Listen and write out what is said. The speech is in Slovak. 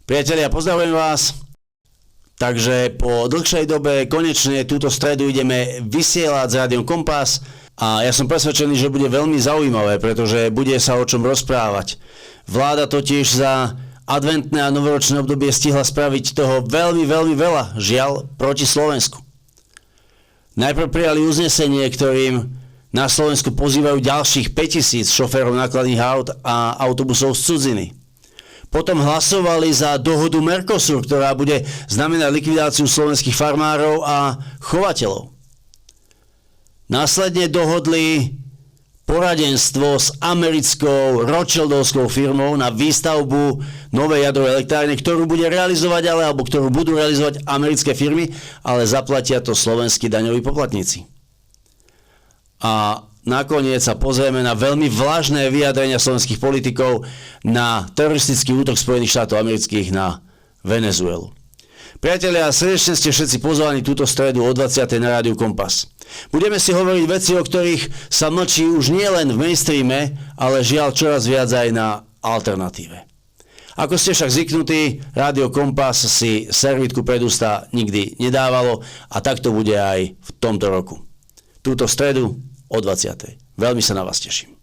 Priatelia, pozdravujem vás. Takže po dlhšej dobe konečne túto stredu ideme vysielať s Rádiom Kompas a ja som presvedčený, že bude veľmi zaujímavé, pretože bude sa o čom rozprávať. Vláda totiž za adventné a novoročné obdobie stihla spraviť toho veľmi veľa, žiaľ, proti Slovensku. Najprv prijali uznesenie, ktorým na Slovensku pozývajú ďalších 5000 šoférov nákladných aut a autobusov z cudziny. Potom hlasovali za dohodu Mercosur, ktorá bude znamenať likvidáciu slovenských farmárov a chovateľov. Následne dohodli poradenstvo s americkou Rothschildovskou firmou na výstavbu novej jadrovej elektrárne, ktorú bude realizovať alebo ktorú budú realizovať americké firmy, ale zaplatia to slovenskí daňoví poplatníci. A nakoniec sa pozrieme na veľmi vlažné vyjadrenia slovenských politikov na teroristický útok Spojených štátov amerických na Venezuelu. Priatelia, srdečne ste všetci pozvaní túto stredu o 20. na Rádiu Kompas. Budeme si hovoriť veci, o ktorých sa mlčí už nie len v mainstreame, ale žiaľ čoraz viac aj na alternatíve. Ako ste však zvyknutí, Rádio Kompas si servítku pred ústa nikdy nedávalo a tak to bude aj v tomto roku. Túto stredu o 20. Veľmi sa na vás teším.